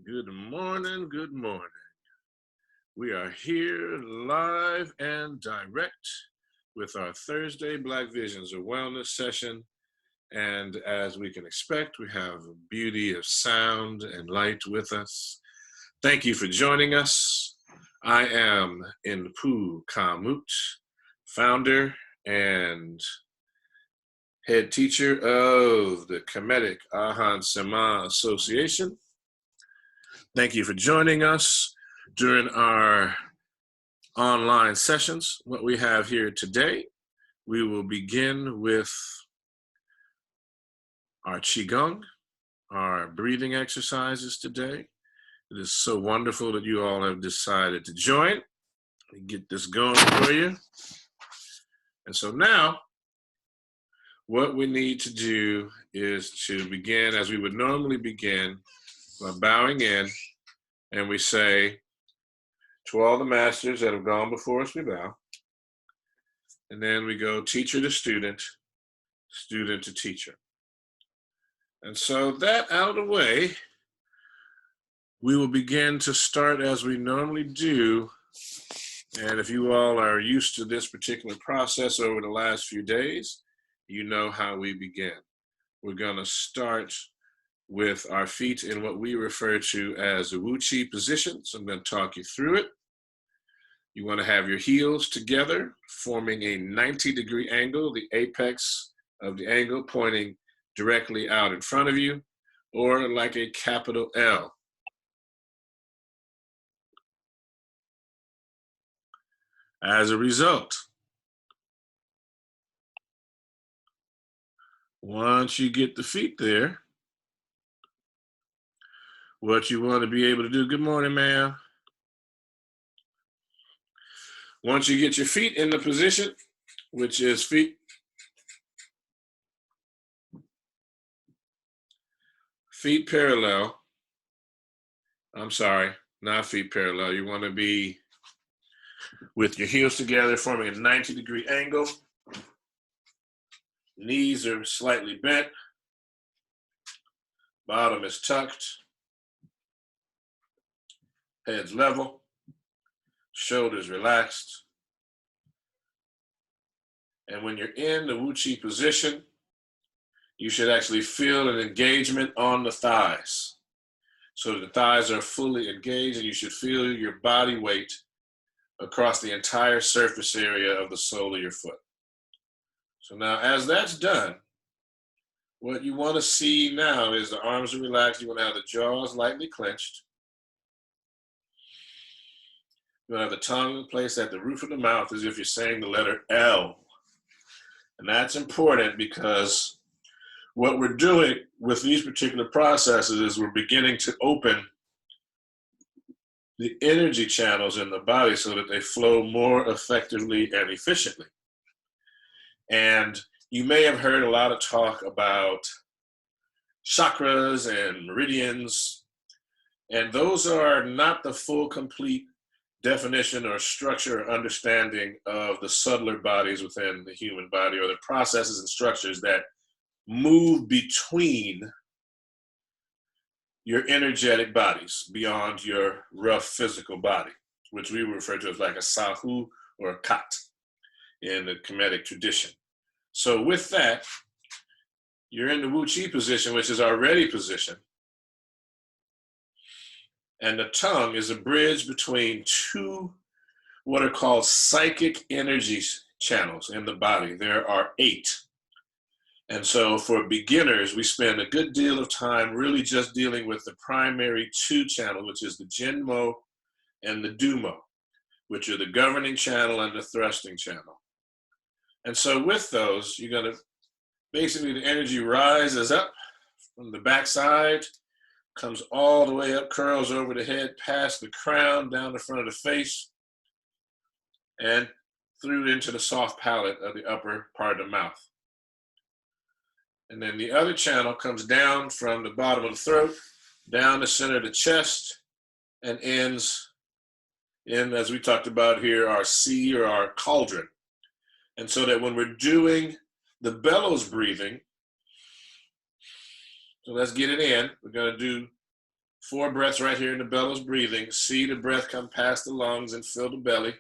Good morning, good morning. We are here live and direct with our Thursday Black Visions of Wellness session. And as we can expect, we have a beauty of sound and light with us. Thank you for joining us. I am Npu Kamut, founder and head teacher of the Kemetic Ahan Sema Association. Thank you for joining us during our online sessions. What we have here today, we will begin with our Qigong, our breathing exercises today. It is so wonderful that you all have decided to join and get this going for you. And so now, what we need to do is to begin as we would normally begin by bowing in, and we say, to all the masters that have gone before us, we bow. And then we go teacher to student, student to teacher. And so that out of the way, we will begin to start as we normally do. And if you all are used to this particular process over the last few days, you know how we begin. We're going to start with our feet in what we refer to as a Wu Chi position. So I'm going to talk you through it. You want to have your heels together, forming a 90-degree angle, the apex of the angle pointing directly out in front of you, or like a capital L. As a result, once you get the feet there, what you want to be able to do, good morning, ma'am. Once you get your feet in the position, which is feet parallel, I'm sorry, not feet parallel. You want to be with your heels together, forming a 90-degree angle. Knees are slightly bent. Bottom is tucked. Head's level. Shoulders relaxed. And when you're in the Wu Chi position, you should actually feel an engagement on the thighs. So the thighs are fully engaged, and you should feel your body weight across the entire surface area of the sole of your foot. So now as that's done, what you want to see now is the arms are relaxed. You want to have the jaws lightly clenched. You want to have the tongue placed at the roof of the mouth as if you're saying the letter L. And that's important because what we're doing with these particular processes is we're beginning to open the energy channels in the body so that they flow more effectively and efficiently. And you may have heard a lot of talk about chakras and meridians, and those are not the full, complete definition or structure or understanding of the subtler bodies within the human body, or the processes and structures that move between your energetic bodies beyond your rough physical body, which we refer to as like a sahu or a kat in the Kemetic tradition. So with that, you're in the Wu Chi position, which is our ready position. And the tongue is a bridge between two what are called psychic energy channels in the body. There are 8. And so for beginners, we spend a good deal of time really just dealing with the primary 2 channel, which is the Jinmo and the Dumo, which are the governing channel and the thrusting channel. And so with those, you're going to, basically the energy rises up from the backside, comes all the way up, curls over the head, past the crown, down the front of the face, and through into the soft palate of the upper part of the mouth. And then the other channel comes down from the bottom of the throat, down the center of the chest, and ends in, as we talked about here, our C or our cauldron. And so that when we're doing the bellows breathing, so let's get it in. We're going to do 4 breaths right here in the bellows breathing. See the breath come past the lungs and fill the belly.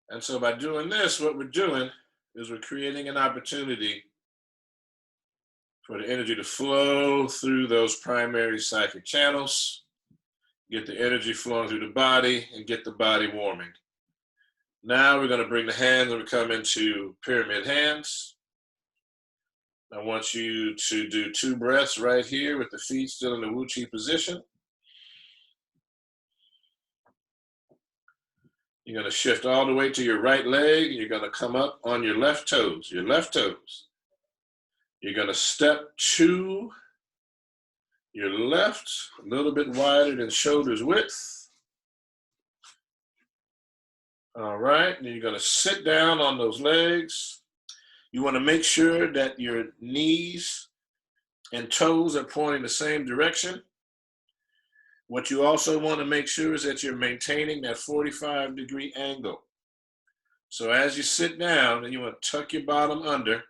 And so by doing this, what we're doing is we're creating an opportunity for the energy to flow through those primary psychic channels, get the energy flowing through the body, and get the body warming. Now we're going to bring the hands and we come into pyramid hands. I want you to do 2 breaths right here with the feet still in the Wu Chi position. You're going to shift all the way to your right leg, and you're going to come up on your left toes, You're going to step to your left, a little bit wider than shoulders width. All right, and you're going to sit down on those legs. You want to make sure that your knees and toes are pointing the same direction. What you also want to make sure is that you're maintaining that 45-degree angle. So as you sit down, and you want to tuck your bottom under.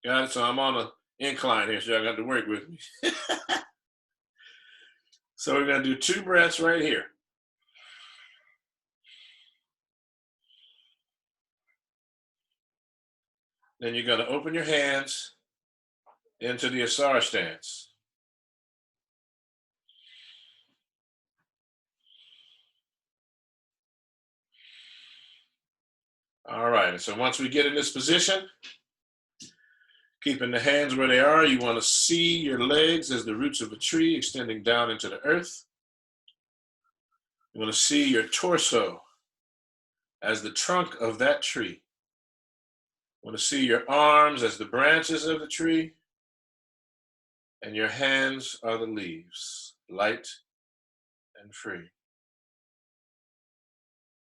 Got it? So I'm on an incline here, so y'all got to work with me. So we're going to do 2 breaths right here. Then you're going to open your hands into the Asar Stance. All right, so once we get in this position, keeping the hands where they are, you want to see your legs as the roots of a tree extending down into the earth. You want to see your torso as the trunk of that tree. You want to see your arms as the branches of the tree, and your hands are the leaves, light and free.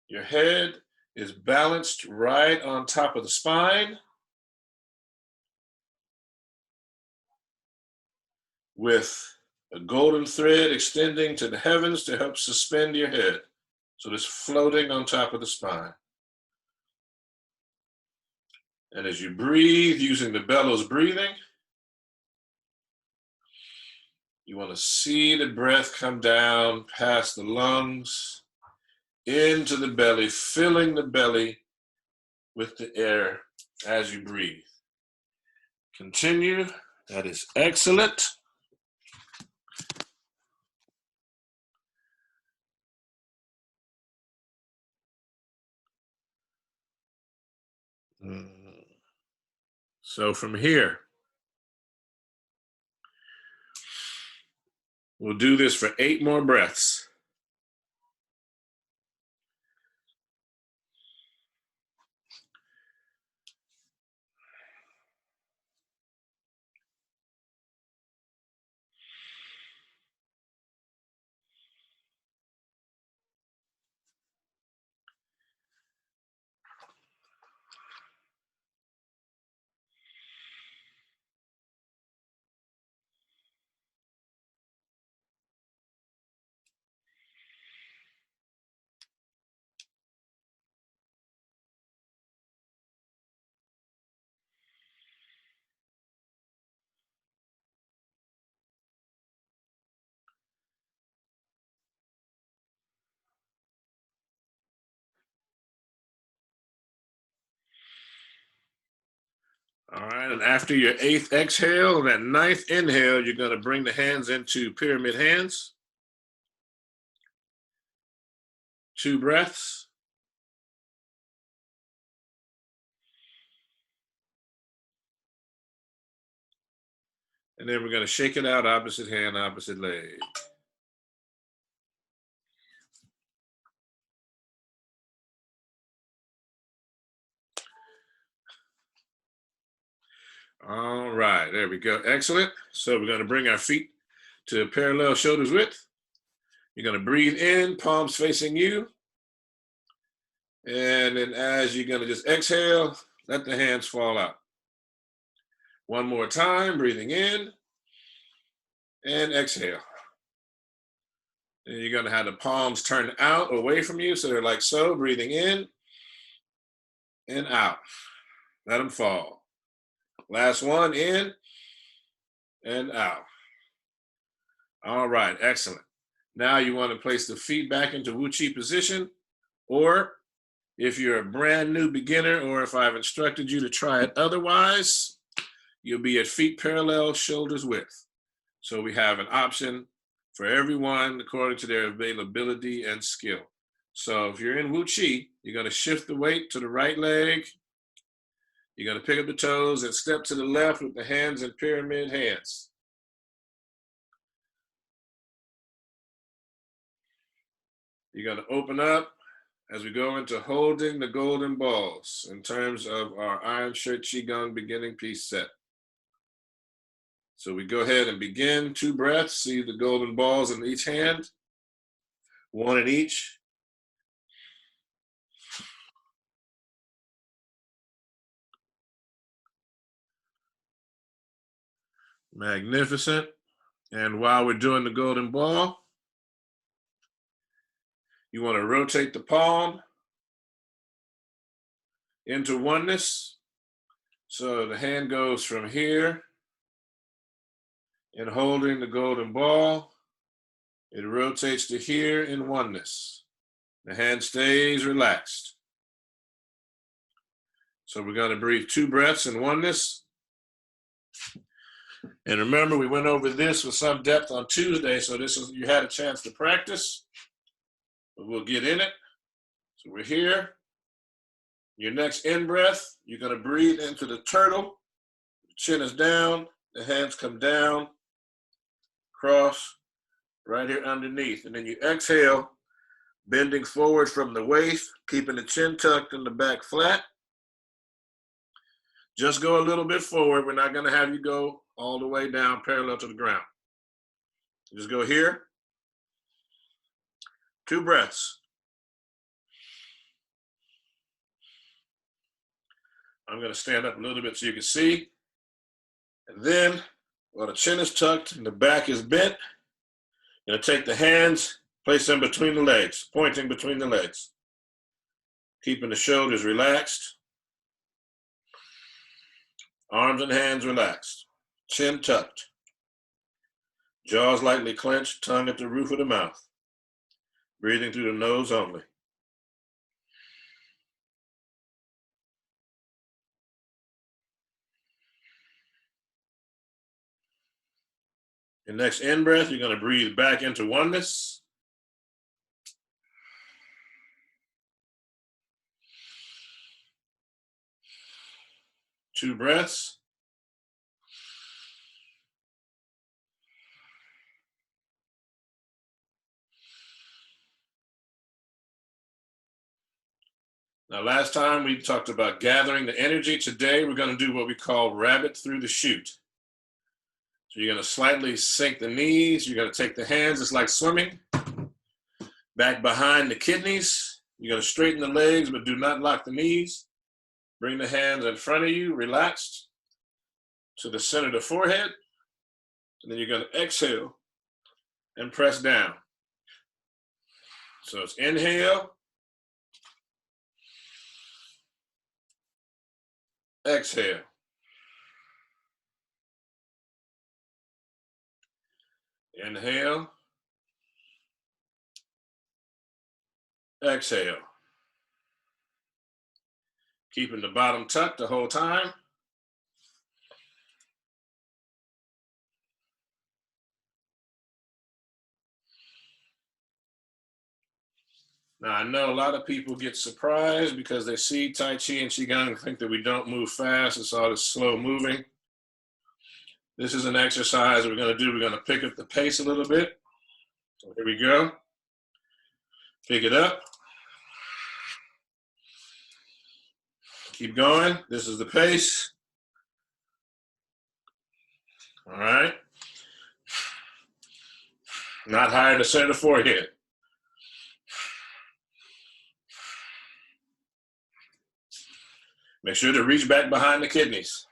Your head is balanced right on top of the spine, with a golden thread extending to the heavens to help suspend your head. So it's floating on top of the spine. And as you breathe using the bellows breathing, you want to see the breath come down past the lungs into the belly, filling the belly with the air as you breathe. Continue. That is excellent. So from here, we'll do this for 8 more breaths. All right, and after your 8th exhale, that 9th inhale, you're going to bring the hands into pyramid hands. 2 breaths. And then we're going to shake it out, opposite hand, opposite leg. All right, there we go. Excellent. So we're going to bring our feet to parallel shoulders width. You're going to breathe in, palms facing you. And then as you're going to just exhale, let the hands fall out. One more time, breathing in and exhale. And you're going to have the palms turned out away from you. So they're like so, breathing in and out. Let them fall. Last one, in and out. All right, excellent. Now you want to place the feet back into Wu Chi position, or if you're a brand new beginner, or if I've instructed you to try it otherwise, you'll be at feet parallel, shoulders width. So we have an option for everyone according to their availability and skill. So if you're in Wu Chi, you're going to shift the weight to the right leg. You're going to pick up the toes and step to the left with the hands in pyramid hands. You're going to open up as we go into holding the golden balls in terms of our Iron Shirt Qigong beginning piece set. So we go ahead and begin 2 breaths. See the golden balls in each hand, 1 in each. Magnificent. And while we're doing the golden ball, you want to rotate the palm into oneness. So the hand goes from here and holding the golden ball. It rotates to here in oneness. The hand stays relaxed. So we're going to breathe 2 breaths in oneness. And remember, we went over this with some depth on Tuesday, so you had a chance to practice. But we'll get in it. So we're here. Your next in-breath, you're going to breathe into the turtle. The chin is down. The hands come down, cross, right here underneath. And then you exhale, bending forward from the waist, keeping the chin tucked and the back flat. Just go a little bit forward. We're not going to have you go all the way down parallel to the ground. Just go here. 2 breaths. I'm going to stand up a little bit so you can see. And then, while the chin is tucked and the back is bent, you're going to take the hands, place them between the legs, pointing between the legs. Keeping the shoulders relaxed. Arms and hands relaxed. Chin tucked. Jaws lightly clenched, tongue at the roof of the mouth. Breathing through the nose only. Your next in-breath, you're going to breathe back into oneness. Two breaths. Now, last time we talked about gathering the energy. Today, we're going to do what we call rabbit through the chute. So you're going to slightly sink the knees. You're going to take the hands, it's like swimming, back behind the kidneys. You're going to straighten the legs, but do not lock the knees. Bring the hands in front of you, relaxed, to the center of the forehead. And then you're going to exhale and press down. So it's inhale, exhale. Inhale, exhale. Keeping the bottom tucked the whole time. Now, I know a lot of people get surprised because they see Tai Chi and Qigong and think that we don't move fast. It's all this slow moving. This is an exercise we're going to do. We're going to pick up the pace a little bit. So here we go. Pick it up. Keep going. This is the pace. All right. Not higher than the center of the forehead. Make sure to reach back behind the kidneys.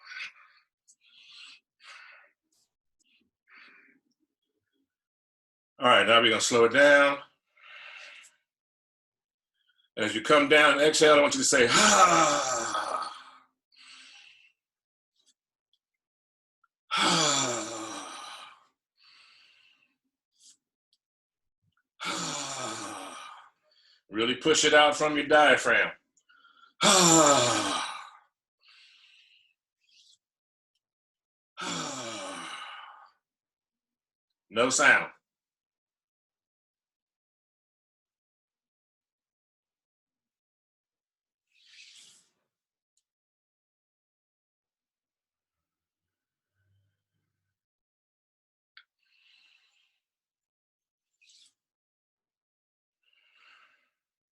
All right, now we're gonna slow it down. As you come down and exhale, I want you to say, ah, ah, ah. Really push it out from your diaphragm. Ah, ah. No sound.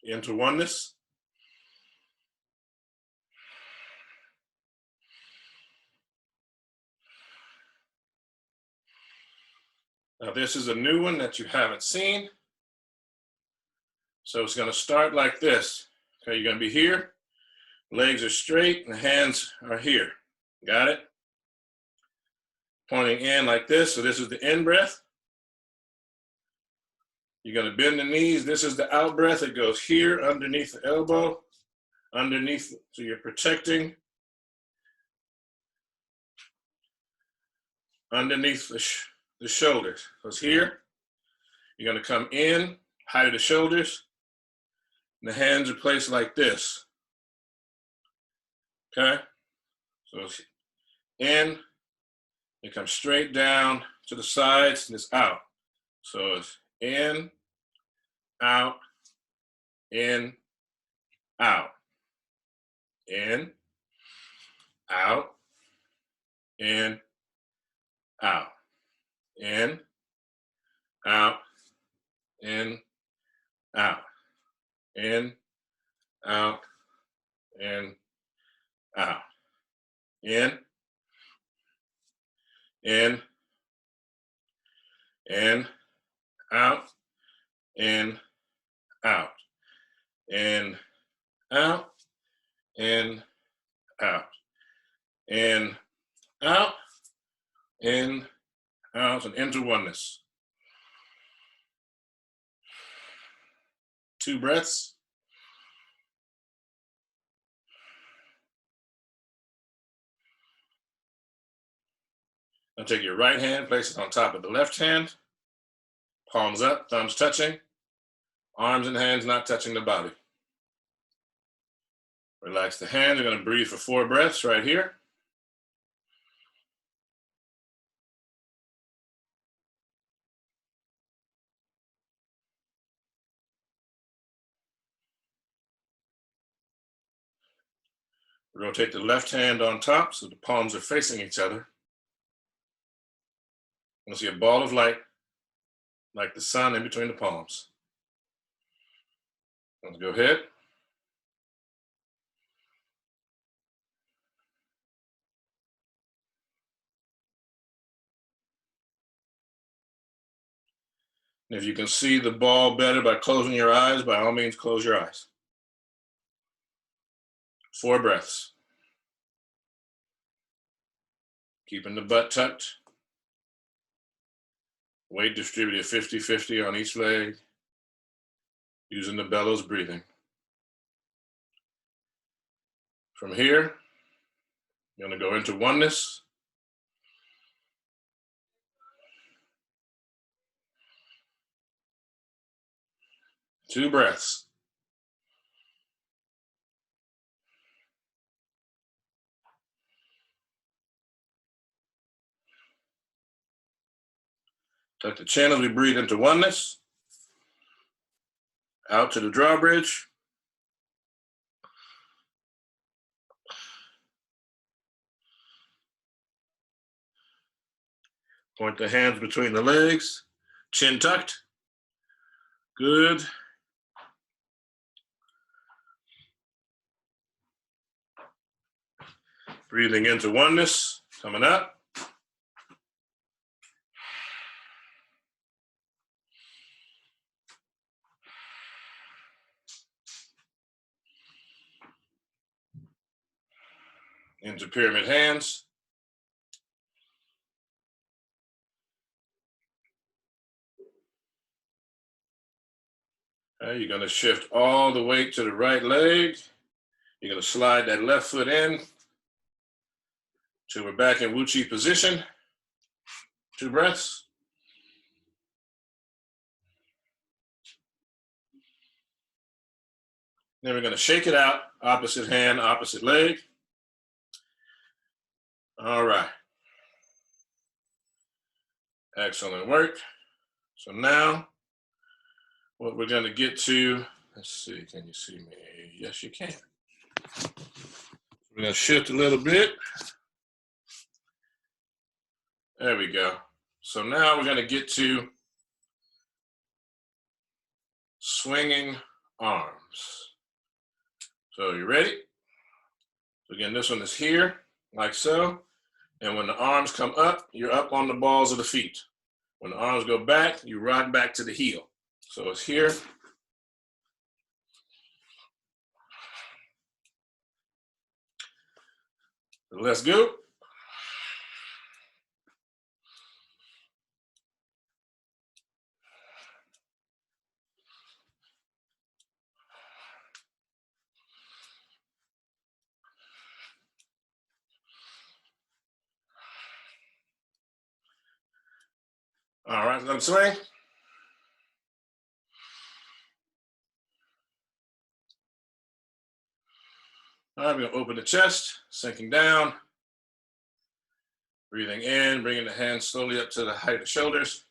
Into oneness. Now this is a new one that you haven't seen. So it's gonna start like this. Okay, you're gonna be here, legs are straight and the hands are here. Got it? Pointing in like this, so this is the in breath. You're gonna bend the knees, this is the out breath. It goes here, underneath the elbow, underneath, so you're protecting underneath the shoulders. So it's here, you're gonna come in, height of the shoulders, and the hands are placed like this, okay? So it's in, it comes straight down to the sides, and it's out. So it's in, out, in, out, in, out, in, out, in, out, in, out, in, out, in, out, in, out, in, out, in, out, in, out, in, out, in, out, and into oneness. 2 breaths. Now take your right hand, place it on top of the left hand, palms up, thumbs touching, arms and hands not touching the body. Relax the hands. You're going to breathe for 4 breaths right here. Rotate the left hand on top so the palms are facing each other. You'll see a ball of light like the sun in between the palms. Let's go ahead. And if you can see the ball better by closing your eyes, by all means, close your eyes. 4 breaths. Keeping the butt tucked. Weight distributed 50-50 on each leg. Using the bellows breathing. From here, you're going to go into oneness. Two breaths. Tuck the chin as we breathe into oneness. Out to the drawbridge. Point the hands between the legs. Chin tucked. Good. Breathing into oneness. Coming up. Into pyramid hands. Okay, you're going to shift all the weight to the right leg. You're going to slide that left foot in till we're back in Wuchi position. 2 breaths. Then we're going to shake it out, opposite hand, opposite leg. All right. Excellent work. So now what we're going to get to, let's see, can you see me? Yes, you can. We're going to shift a little bit. There we go. So now we're going to get to swinging arms. So you ready? So again, this one is here, like so. And when the arms come up, you're up on the balls of the feet. When the arms go back, you rock back to the heel. So it's here. Let's go. All right, let them swing. All right, we're gonna open the chest, sinking down. Breathing in, bringing the hands slowly up to the height of the shoulders.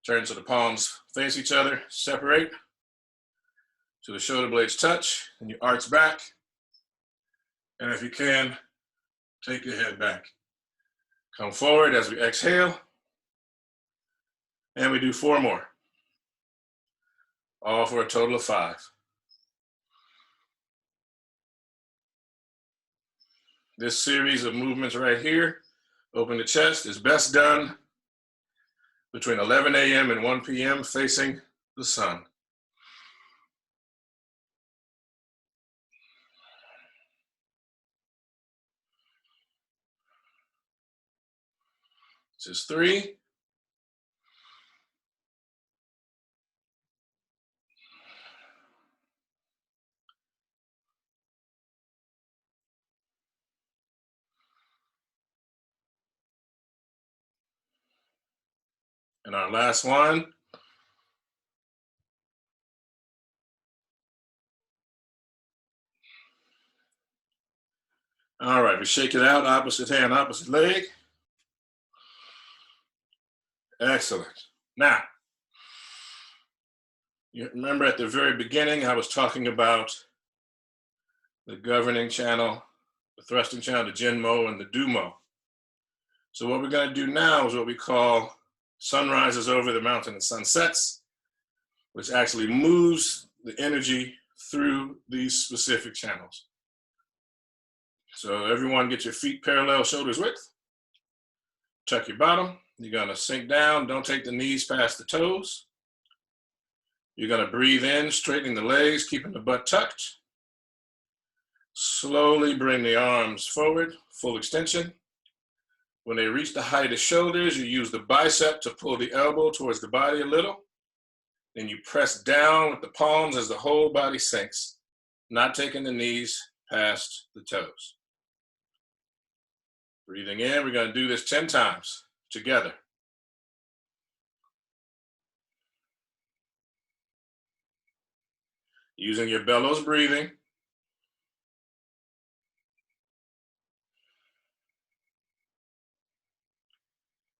Turn so the palms face each other, separate. So the shoulder blades touch, and you arch back. And if you can, take your head back. Come forward as we exhale. And we do 4 more. All for a total of 5. This series of movements right here, open the chest, is best done between 11 a.m. and 1 p.m. facing the sun. This is 3. And our last one. All right, we shake it out, opposite hand, opposite leg. Excellent. Now, you remember at the very beginning, I was talking about the governing channel, the thrusting channel, the Jinmo, and the Dumo. So what we're going to do now is what we call sunrises over the mountain and sunsets, which actually moves the energy through these specific channels. So everyone get your feet parallel, shoulders width. Tuck your bottom. You're going to sink down. Don't take the knees past the toes. You're going to breathe in, straightening the legs, keeping the butt tucked. Slowly bring the arms forward, full extension. When they reach the height of shoulders, you use the bicep to pull the elbow towards the body a little. Then you press down with the palms as the whole body sinks, not taking the knees past the toes. Breathing in, we're going to do this 10 times together. Using your bellows breathing.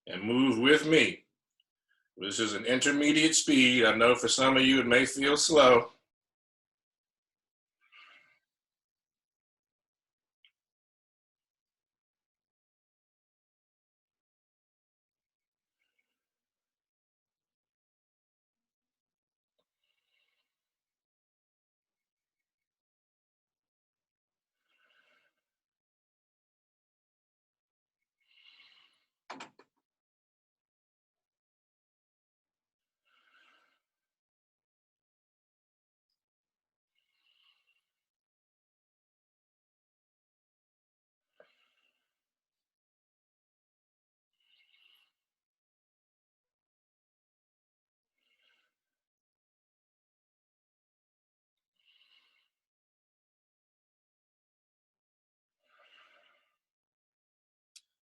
And move with me. This is an intermediate speed. I know for some of you it may feel slow.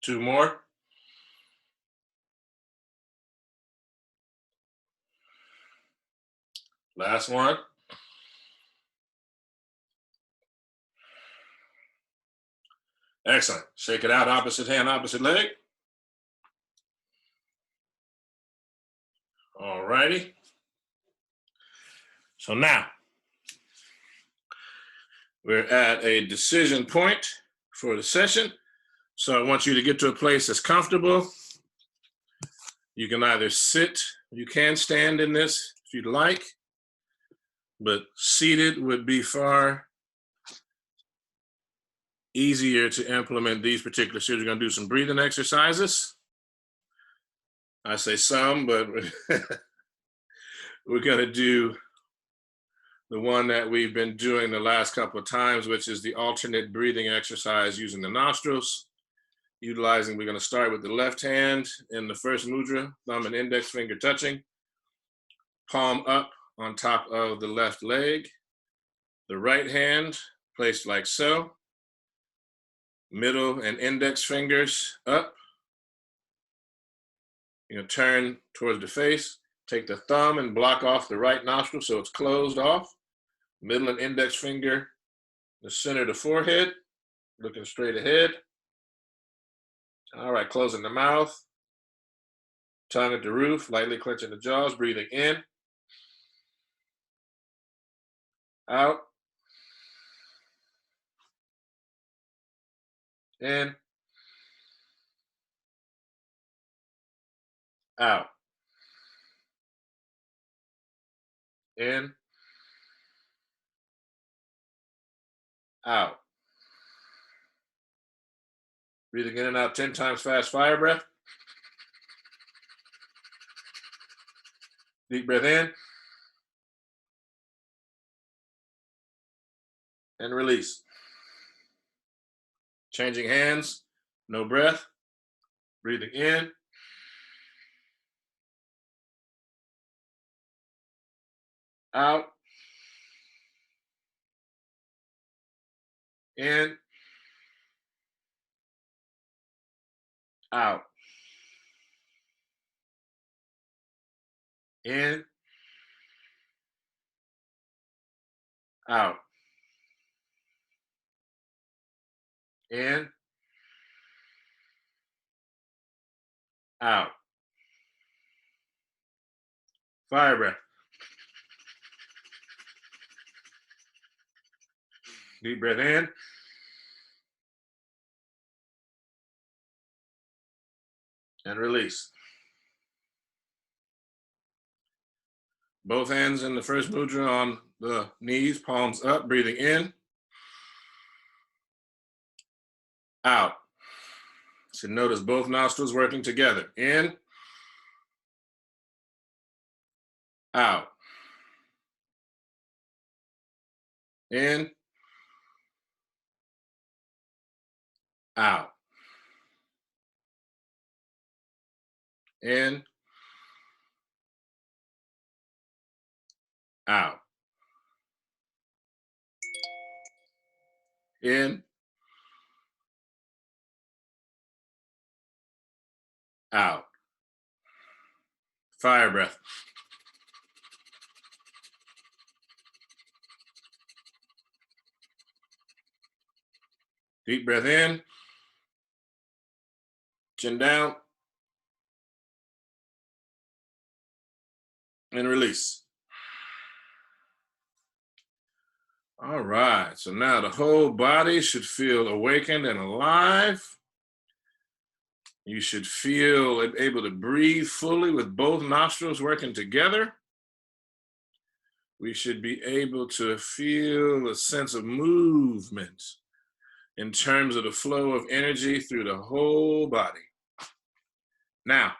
2 more. Last one. Excellent. Shake it out, opposite hand, opposite leg. All righty. So now, we're at a decision point for the session. So I want you to get to a place that's comfortable. You can either sit, you can stand in this if you'd like, but seated would be far easier to implement these particular series. We're going to do some breathing exercises. I say some, but we're going to do the one that we've been doing the last couple of times, which is the alternate breathing exercise using the nostrils. We're going to start with the left hand in the first mudra, thumb and index finger touching, palm up on top of the left leg, the right hand placed like so, middle and index fingers up. You're going to turn towards the face, take the thumb and block off the right nostril so it's closed off, middle and index finger, the center of the forehead, looking straight ahead. All right, closing the mouth, tongue at the roof, lightly clenching the jaws, breathing in, out, in, out, in, out. Breathing in and out 10 times fast fire breath. Deep breath in. And release. Changing hands, no breath. Breathing in. Out. In. Out. In. Out. In. Out. Fire breath. Deep breath in. And release. Both hands in the first mudra on the knees, palms up, breathing in. Out. So notice both nostrils working together. In. Out. In. Out. In. Out. In. Out. Fire breath. Deep breath in. Chin down. And release. All right, so now the whole body should feel awakened and alive. You should feel able to breathe fully with both nostrils working together. We should be able to feel a sense of movement in terms of the flow of energy through the whole body. Now,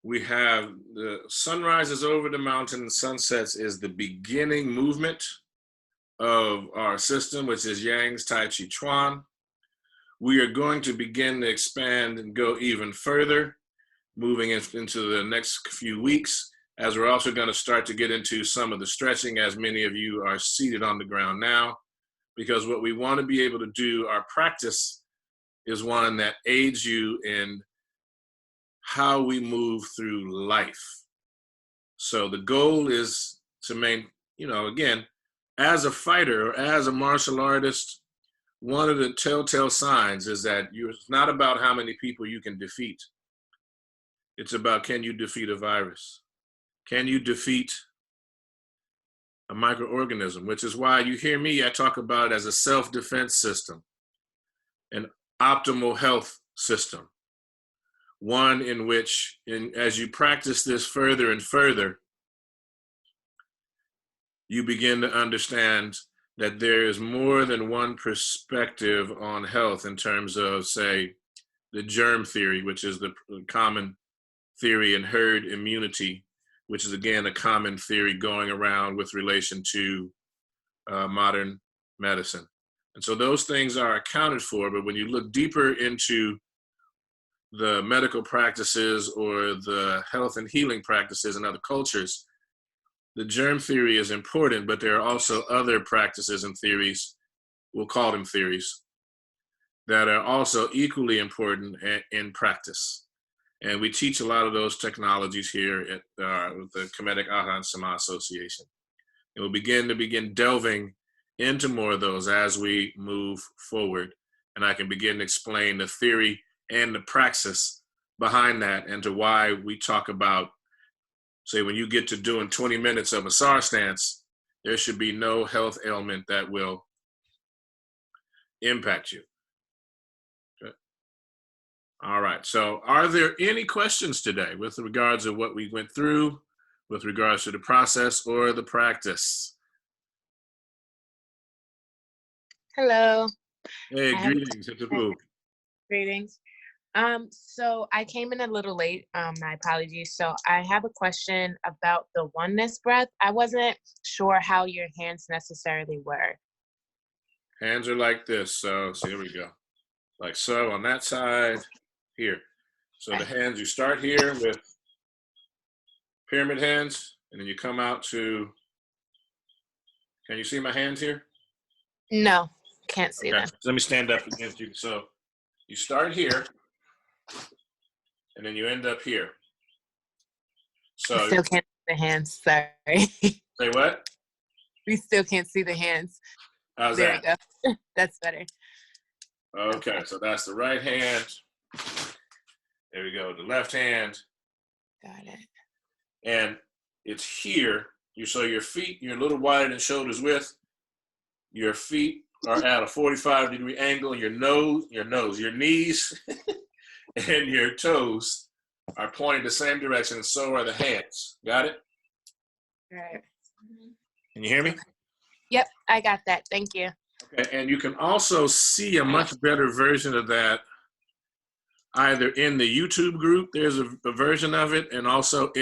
we have the sun rises over the mountain and sunsets is the beginning movement of our system, which is Yang Tai Chi Chuan. We are going to begin to expand and go even further, moving into the next few weeks, as we're also going to start to get into some of the stretching, as many of you are seated on the ground now, because what we want to be able to do, our practice is one that aids you in how we move through life. So the goal is to again, as a fighter or as a martial artist, one of the telltale signs is that it's not about how many people you can defeat. It's about, can you defeat a virus? Can you defeat a microorganism? Which is why you hear me, I talk about it as a self-defense system, an optimal health system. One in which, as you practice this further and further, you begin to understand that there is more than one perspective on health in terms of, say, the germ theory, which is the common theory, and herd immunity, which is, again, a common theory going around with relation to modern medicine. And so those things are accounted for, but when you look deeper into the medical practices or the health and healing practices in other cultures, the germ theory is important, but there are also other practices and theories, we'll call them theories, that are also equally important in practice. And we teach a lot of those technologies here at the Kemetic Aha and Sama Association. And we'll begin delving into more of those as we move forward. And I can begin to explain the theory and the praxis behind that, and to why we talk about, say, when you get to doing 20 minutes of Asar Stance, there should be no health ailment that will impact you. Okay. All right, so are there any questions today with regards to what we went through, with regards to the process or the practice? Hello. Hey, greetings. Greetings. So I came in a little late, my apologies. So I have a question about the oneness breath. I wasn't sure how your hands necessarily were. Hands are like this, so here we go. Like so on that side, here. So the hands, you start here with pyramid hands, and then you come out to, can you see my hands here? No, can't see them. So let me stand up against you. So you start here, and then you end up here. So I still can't see the hands, sorry. Say what? We still can't see the hands. How's there that? We go. That's better. Okay, so that's the right hand. There we go, the left hand. Got it. And it's here. So your feet, you're a little wider than shoulders width. Your feet are at a 45-degree angle, and your knees and your toes are pointing the same direction, and so are the hands. Got it? All right. Can you hear me? Yep, I got that. Thank you. Okay, and you can also see a much better version of that either in the YouTube group, there's a version of it, and also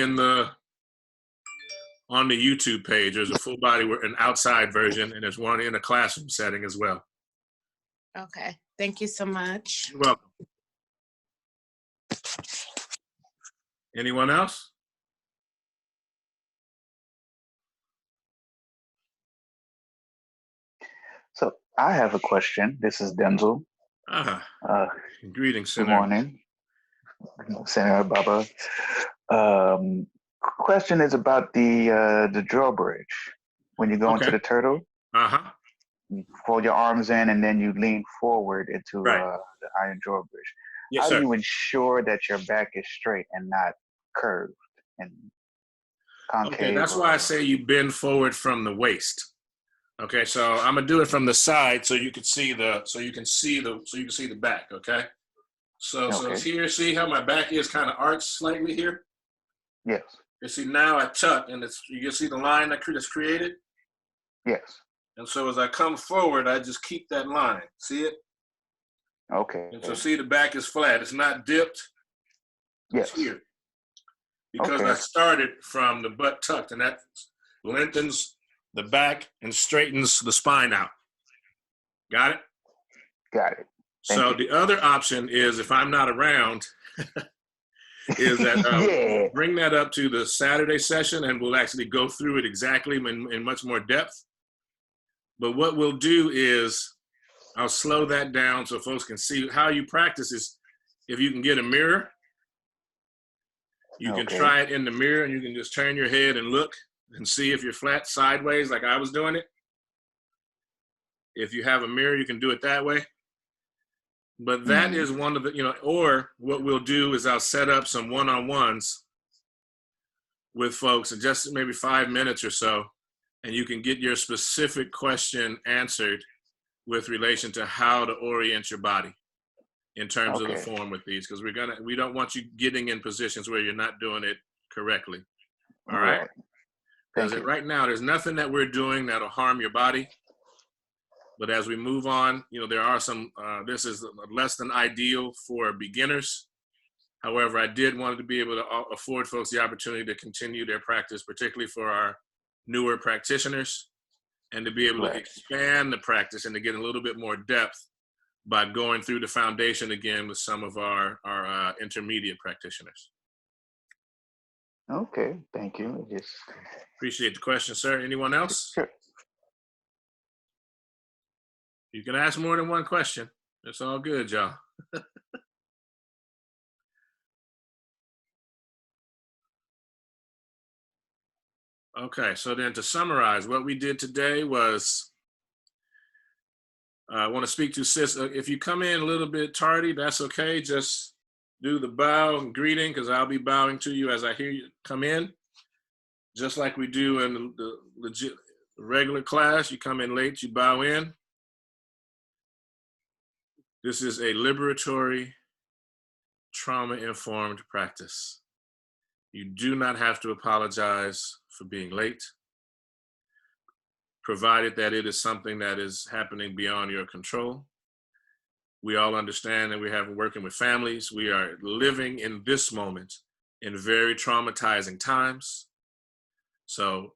on the YouTube page, there's a full body, an outside version, and there's one in a classroom setting as well. Okay, thank you so much. You're welcome. Anyone else? So I have a question. This is Denzel. Greetings, Good Senator. morning, Senator Baba. Question is about the drawbridge. When you go into the turtle, you fold your arms in and then you lean forward into the iron drawbridge. Yes, How sir. do you ensure that your back is straight and not curved and concave? Okay, that's why I say you bend forward from the waist. Okay, so I'm gonna do it from the side so you can see the back. Okay, so it's here. See how my back is kind of arched slightly here? Yes. You see now I tuck, and you can see the line that's created. Yes. And so as I come forward, I just keep that line. See it? Okay. And so see the back is flat. It's not dipped. Yes. It's here. Because I started from the butt tucked, and that lengthens the back and straightens the spine out. Got it? Got it. So the other option is, if I'm not around, is that bring that up to the Saturday session, and we'll actually go through it exactly in much more depth. But what we'll do is I'll slow that down so folks can see how you practice. Is if you can get a mirror, you can try it in the mirror, and you can just turn your head and look and see if you're flat sideways like I was doing it. If you have a mirror, you can do it that way. But that is one of the, you know, or what we'll do is I'll set up some one-on-ones with folks in just maybe 5 minutes or so, and you can get your specific question answered with relation to how to orient your body in terms of the form with these, because we don't want you getting in positions where you're not doing it correctly. All right? Because right now, there's nothing that we're doing that'll harm your body. But as we move on, you know, there are some, this is less than ideal for beginners. However, I did want to be able to afford folks the opportunity to continue their practice, particularly for our newer practitioners, and to be able to expand the practice and to get a little bit more depth by going through the foundation again with some of our intermediate practitioners. Okay, thank you. Yes. Appreciate the question, sir. Anyone else? Sure. You can ask more than one question. It's all good, y'all. Okay, so then to summarize, what we did today was, I want to speak to sis. If you come in a little bit tardy, that's okay. Just do the bow and greeting, because I'll be bowing to you as I hear you come in. Just like we do in the legit regular class, you come in late, you bow in. This is a liberatory, trauma-informed practice. You do not have to apologize for being late, provided that it is something that is happening beyond your control. We all understand that we have working with families. We are living in this moment in very traumatizing times. So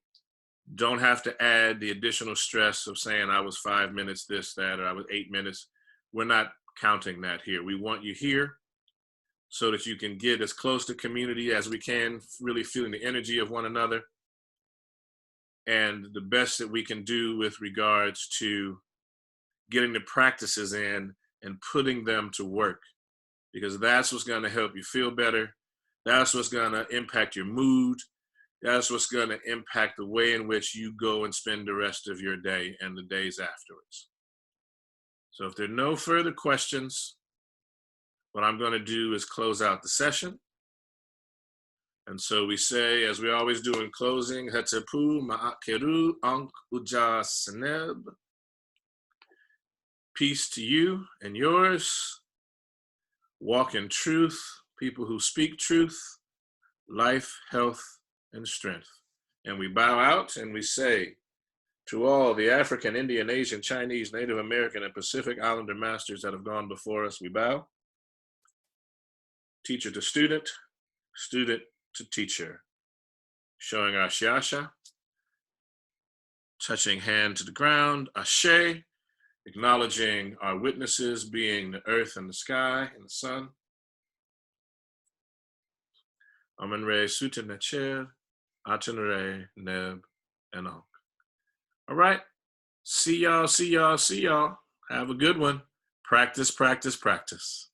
don't have to add the additional stress of saying I was 5 minutes this, that, or I was 8 minutes. We're not counting that here. We want you here so that you can get as close to community as we can, really feeling the energy of one another, and the best that we can do with regards to getting the practices in and putting them to work, because that's what's going to help you feel better. That's what's going to impact your mood. That's what's going to impact the way in which you go and spend the rest of your day and the days afterwards. So if there are no further questions, what I'm going to do is close out the session. And so we say, as we always do in closing, Hatepu Ma'akeru Ankh Uja Seneb. Peace to you and yours. Walk in truth, people who speak truth, life, health, and strength. And we bow out and we say, to all the African, Indian, Asian, Chinese, Native American, and Pacific Islander masters that have gone before us, we bow. Teacher to student, student to teacher. Showing our Shiasha, touching hand to the ground, Ashe, acknowledging our witnesses being the earth and the sky and the sun. Amen Re Suten Nacher, Aten Re Neb and Ankh. All right. See y'all, see y'all, see y'all. Have a good one. Practice, practice, practice.